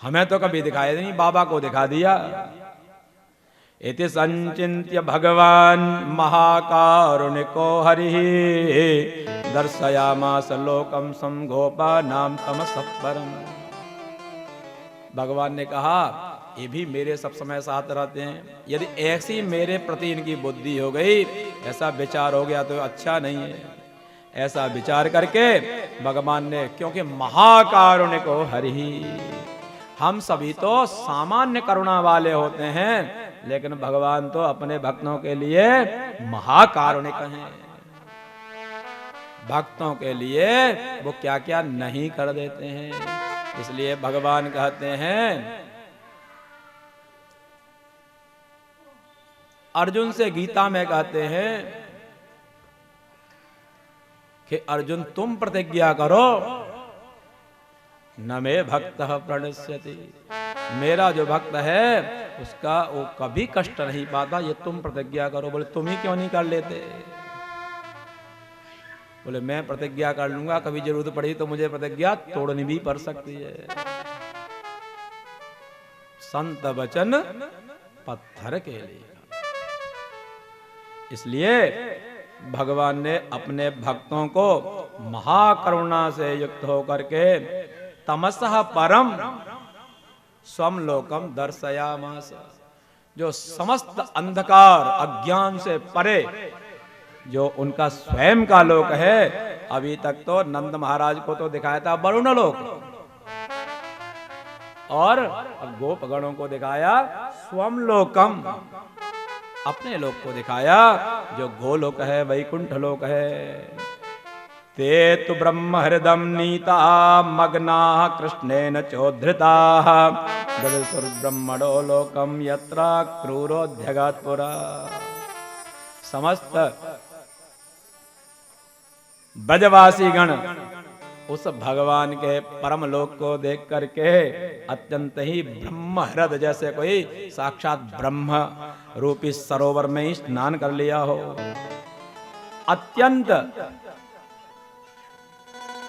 हमें तो कभी दिखाया नहीं, बाबा को दिखा दिया। इति संचिन्त्य भगवान महाकारुणिको हरिः दर्शयामास लोकम समगोपानां तमसः परम्। भगवान ने कहा ये भी मेरे सब समय साथ रहते हैं, यदि ऐसी मेरे प्रति इनकी बुद्धि हो गई, ऐसा विचार हो गया तो अच्छा नहीं है। ऐसा विचार करके भगवान ने, क्योंकि महाकारुणिको हरिः, हम सभी तो सामान्य करुणा वाले होते हैं, लेकिन भगवान तो अपने भक्तों के लिए महाकारुणिक हैं। भक्तों के लिए वो क्या क्या नहीं कर देते हैं। इसलिए भगवान कहते हैं अर्जुन से, गीता में कहते हैं कि अर्जुन तुम प्रतिज्ञा करो न मे भक्तः प्रणश्यति, मेरा जो भक्त है उसका वो कभी कष्ट नहीं पाता, ये तुम प्रतिज्ञा करो। बोले तुम ही क्यों नहीं कर लेते? बोले मैं प्रतिज्ञा कर लूंगा, कभी जरूरत पड़ी तो मुझे प्रतिज्ञा तोड़नी भी पड़ सकती है। संत वचन पत्थर के लिए। इसलिए भगवान ने अपने भक्तों को महाकरुणा से युक्त होकर के तमसः परम स्वम लोकम दर्शयामास, जो समस्त अंधकार अज्ञान से परे जो उनका स्वयं का लोक है। अभी तक तो नंद महाराज को तो दिखाया था वरुण लोक, और गोपगणों को दिखाया स्वम लोकम, अपने लोक को दिखाया जो गोलोक है, वैकुंठ लोक है। ते तु ब्रह्म हृदम नीता मग्ना कृष्णेन चोद्धृता ब्रह्मणो लोकम यत्र क्रूरोध्यगात् पुरा। समस्त ब्रजवासी गण उस भगवान के परम लोक को देख करके अत्यंत ही ब्रह्म हृदय, जैसे कोई साक्षात ब्रह्म रूपी सरोवर में ही स्नान कर लिया हो, अत्यंत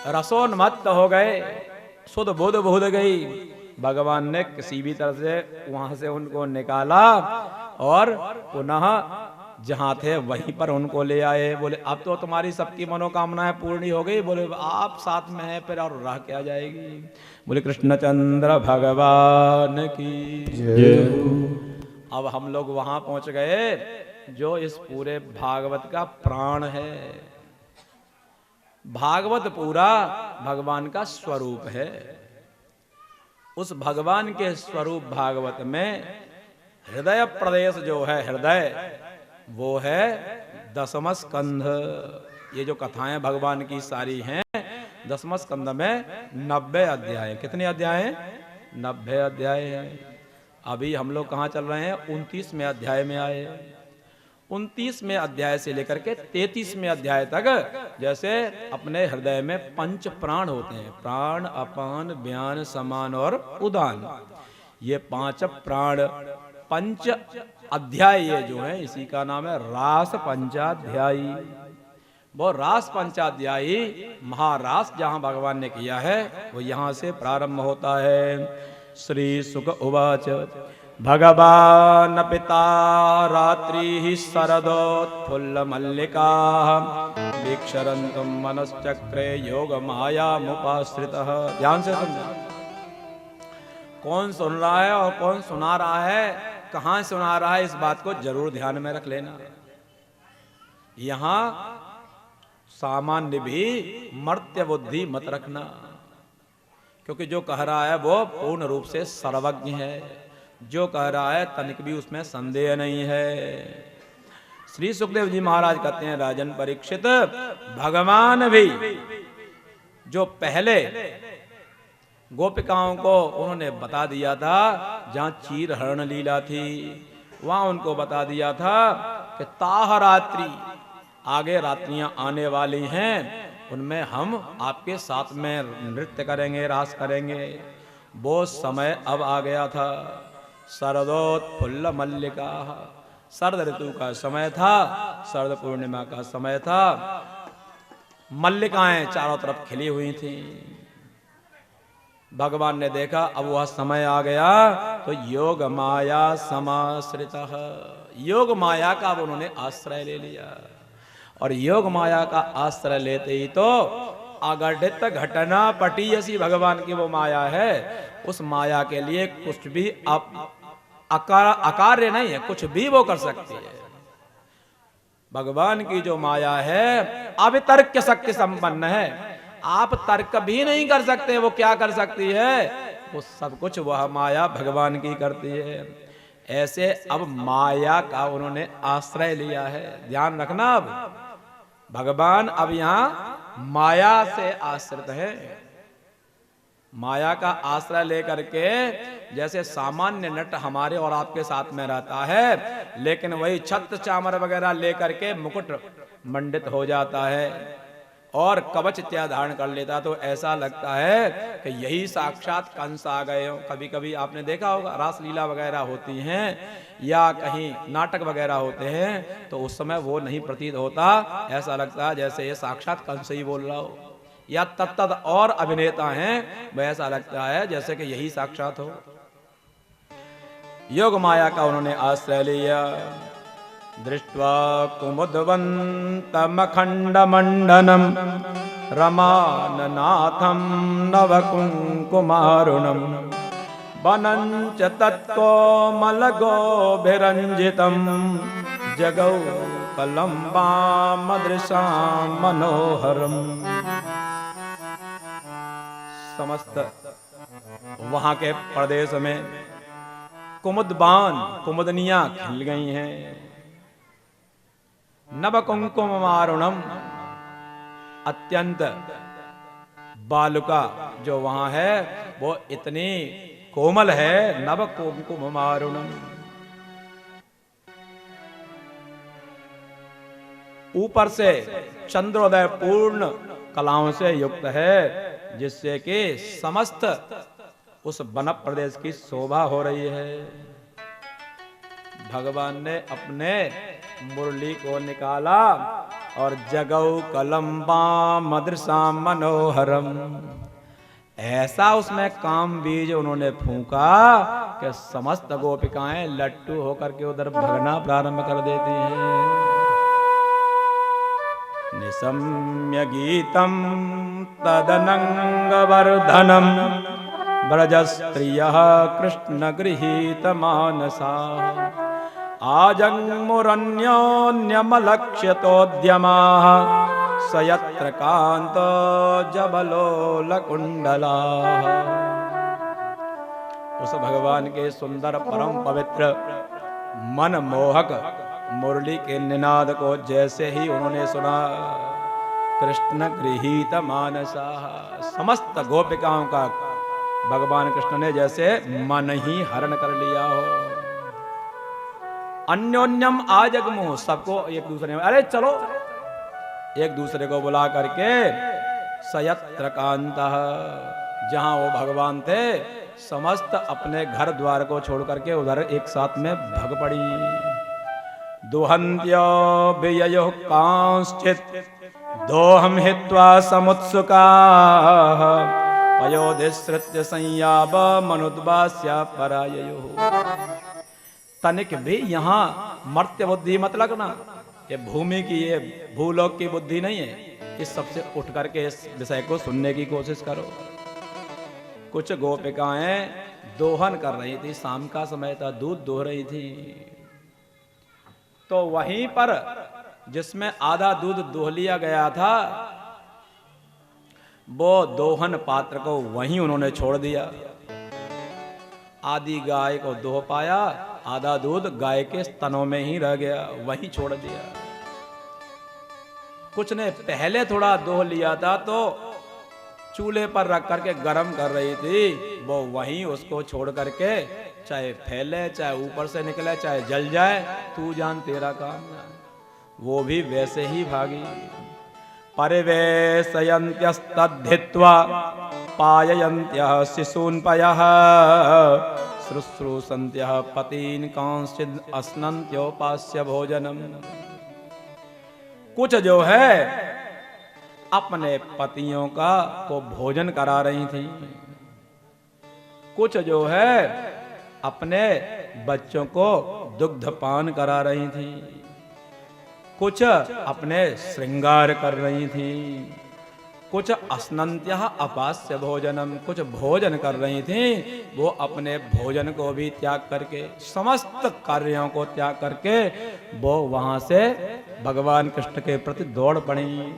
रसोन्मत्त हो गए, शुद्ध बुद्ध भूल गई। भगवान ने किसी भी तरह से वहां से उनको निकाला और पुनः जहां थे वहीं पर उनको ले आए। बोले अब तो तुम्हारी सबकी मनोकामनाएं पूर्ण हो गई। बोले आप साथ में हैं फिर और रह क्या जाएगी। बोले कृष्णचंद्र भगवान की जय। अब हम लोग वहां पहुंच गए जो इस पूरे भागवत का प्राण है। भागवत पूरा भगवान का स्वरूप है। उस भगवान के स्वरूप भागवत में हृदय प्रदेश जो है, हृदय वो है दसम स्कंध। ये जो कथाएं भगवान की सारी हैं, दसम स्कंध में 90 अध्याय। कितने अध्याय हैं? 90 अध्याय हैं। अभी हम लोग कहाँ चल रहे हैं? 29वें अध्याय में आए। 29वें अध्याय से लेकर के 33वें अध्याय तक जैसे अपने हृदय में पंच प्राण होते हैं, प्राण, अपान, व्यान, समान और उदान। ये 5 प्राण पंच अध्याय ये जो है इसी का नाम है रास पंचाध्यायी। वो रास पंचाध्यायी महारास जहां भगवान ने किया है वो यहां से प्रारंभ होता है। श्री सुक उवाच भगवान पिता रात्रि शरदोत्फुल्ल मल्लिका वीक्षरन्तुम मनश्चक्रे योग माया मुपाश्रितः। ध्यान से सुनना, कौन सुन रहा है और कौन सुना रहा है, कहां सुना रहा है, इस बात को जरूर ध्यान में रख लेना। यहां सामान्य भी मर्त्य बुद्धि मत रखना, क्योंकि जो कह रहा है वो पूर्ण रूप से सर्वज्ञ है। जो कह रहा है तनिक भी उसमें संदेह नहीं है। श्री सुखदेव जी महाराज कहते हैं राजन परीक्षित, भगवान भी जो पहले गोपिकाओं को उन्होंने बता दिया था, जहां चीर हरण लीला थी वहां उनको बता दिया था कि ताह रात्रि, आगे रात्रियां आने वाली हैं, उनमें हम आपके साथ में नृत्य करेंगे, रास करेंगे। वो समय अब आ गया था। शरदोत्फुल्ल मल्लिका, शरद ऋतु का समय था, शरद पूर्णिमा का समय था। मल्लिकाएं चारों तरफ खिली हुई थी। भगवान ने देखा अब वह समय आ गया तो योग माया समाश्रितः, योग माया का अब उन्होंने आश्रय ले लिया। और योग माया का आश्रय लेते ही तो अगणित घटना पटी ऐसी भगवान की वो माया है। उस माया के लिए कुछ भी अकार्य नहीं है, कुछ भी वो कर सकती है। भगवान की जो माया है अवितर्क शक्ति संपन्न है। आप तर्क भी नहीं कर सकते वो क्या कर सकती है, वो सब कुछ वह माया भगवान की करती है। ऐसे अब माया का उन्होंने आश्रय लिया है। ध्यान रखना, अब भगवान अब यहां माया से आश्रित है। माया का आश्रय लेकर के जैसे सामान्य नट हमारे और आपके साथ में रहता है, लेकिन वही छत्र चामर वगैरह लेकर के मुकुट मंडित हो जाता है और कवच इत्यादि धारण कर लेता, तो ऐसा लगता है कि यही साक्षात कंस आ गए हो। कभी कभी आपने देखा होगा रासलीला वगैरह होती हैं या कहीं नाटक वगैरह होते हैं, तो उस समय वो नहीं प्रतीत होता, ऐसा लगता है जैसे ये साक्षात कंस ही बोल रहा हो। या तत्त और अभिनेता हैं, वह ऐसा लगता है जैसे कि यही साक्षात हो। योग माया का उन्होंने आश्रय लिया। दृष्ट्वा कुमुदवन्तमखण्डमण्डनं रमाननाथं नवकुङ्कुमारुणं वनञ्च तत्कोमलगोभिरञ्जितं जगौ कलम्बामदृशां मनोहरम्। समस्त वहां के प्रदेश में कुमुदबान, कुमुदनियां खिल गई हैं। नव कुंकुम मारुणम, अत्यंत बालुका जो वहां है वो इतनी कोमल है। नव कुंकुम मारुणम, ऊपर से चंद्रोदय पूर्ण कलाओं से युक्त है, जिससे कि समस्त उस वन प्रदेश की शोभा हो रही है। भगवान ने अपने मुरली को निकाला और जगौ कलम्बा मदरसा मनोहरम, ऐसा उसमें काम बीज उन्होंने फूंका कि समस्त गोपिकाएं लट्टू होकर के उधर भगना प्रारंभ कर देती हैं। निशम्य गीतम तदनंग वर्धनम ब्रजस्त्रियः कृष्ण गृहीत मानसा आजन्मुरन्योन्यमलक्ष्यतोद्यमाः स यत्र कान्तो जबलोलकुण्डला। उस भगवान के सुंदर परम पवित्र मनमोहक मुरली के निनाद को जैसे ही उन्होंने सुना, कृष्ण गृहीत मानसा, समस्त गोपिकाओं का भगवान कृष्ण ने जैसे मन ही हरण कर लिया हो। अन्योन्यम आजगमु, सबको एक दूसरे में, अरे चलो, एक दूसरे को बुला करके सयत्र कांतः, जहां वो भगवान थे समस्त अपने घर द्वार को छोड़ करके उधर एक साथ में भग पड़ी। दुहन्त्यो विययो कांश्चित् दोहम हित्वा समुत्सुकाः पयोधिसृत्य संयाव मनुद्वास्य पराययो। तनिक भी यहाँ मर्त्य बुद्धि मत लगना, ये भूमि की, ये भूलोक की बुद्धि नहीं है। इस सबसे उठ करके इस विषय को सुनने की कोशिश करो। कुछ गोपिकाएं दोहन कर रही थी, शाम का समय था, दूध दोह रही थी। तो वहीं पर जिसमें आधा दूध दोह लिया गया था, वो दोहन पात्र को वहीं उन्होंने छोड़ दिया। आधी गाय को दोह पाया, आधा दूध गाय के स्तनों में ही रह गया, वहीं छोड़ दिया। कुछ ने पहले थोड़ा दोह लिया था तो चूल्हे पर रख करके गरम कर रही थी, वो वहीं उसको छोड़ करके, चाहे फैले, चाहे ऊपर से निकले, चाहे जल जाए, तू जान तेरा काम, वो भी वैसे ही भागी। परिवेशयन्त्यस्तद्धित्वा पाययन्त्यः शिशून्पयः शुश्रूषन्त्यः पतीन् कांश्चिद् अस्नन्त्योपास्य भोजनम। कुछ जो है अपने पतियों का को भोजन करा रही थी, कुछ जो है अपने बच्चों को दुग्धपान करा रही थी, कुछ अपने श्रृंगार कर रही थी, कुछ अस्नन्त्यः अपास्य भोजनम, कुछ भोजन कर रही थी, वो अपने भोजन को भी त्याग करके, समस्त कार्यों को त्याग करके वो वहां से भगवान कृष्ण के प्रति दौड़ पड़ी।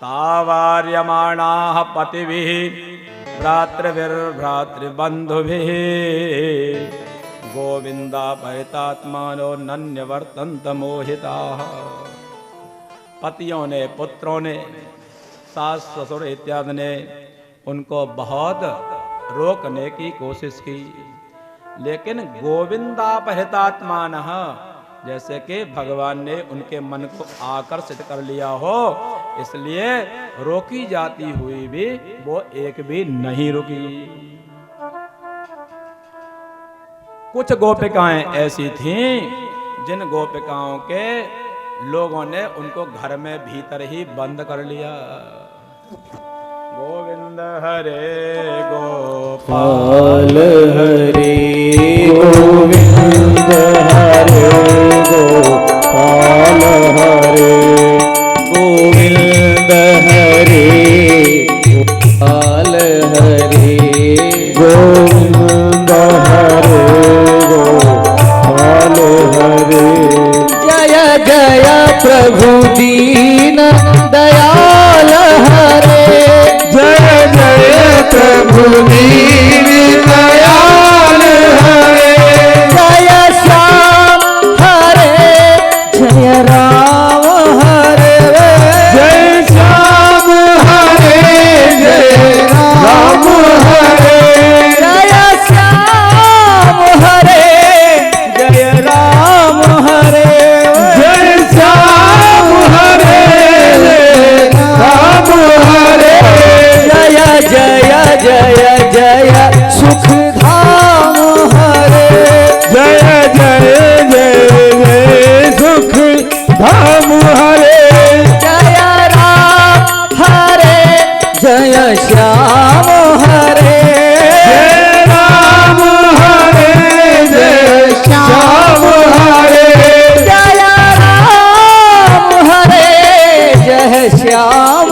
तावार्यमाणाः पतिभिः भ्रातृभिर्भ्रातृबन्धुभिः गोविन्दापहृतात्मानो नन्यवर्तन्त मोहिताः। पतियों ने, पुत्रों ने, सास ससुर इत्यादि ने उनको बहुत रोकने की कोशिश की, लेकिन गोविन्दापहृतात्मानः, जैसे कि भगवान ने उनके मन को आकर्षित कर लिया हो, इसलिए रोकी जाती हुई भी वो एक भी नहीं रुकी। कुछ गोपिकाएं ऐसी थीं जिन गोपिकाओं के लोगों ने उनको घर में भीतर ही बंद कर लिया। गोविंद हरे गोपाल हरे गोविंद हरे गोपाल हरे गोविंद हरे गोपाल हरे गोविंद हरे गोपाल हरे। जय जय प्रभु दीन दयाल हरे, जय जय प्रभु दीन दयाल हरे। जय श्याम हरे जय राम हरे, जय श्याम हरे जय राम हरे। जय श्याम हरे जय राम हरे, जय श्याम हरे राम हरे। जय जय जय जय सुख धाम हरे, जय जय जय जय सुख धाम हरे। श्याम हरे, जय राम हरे जय श्याम हरे, जय राम हरे जय श्याम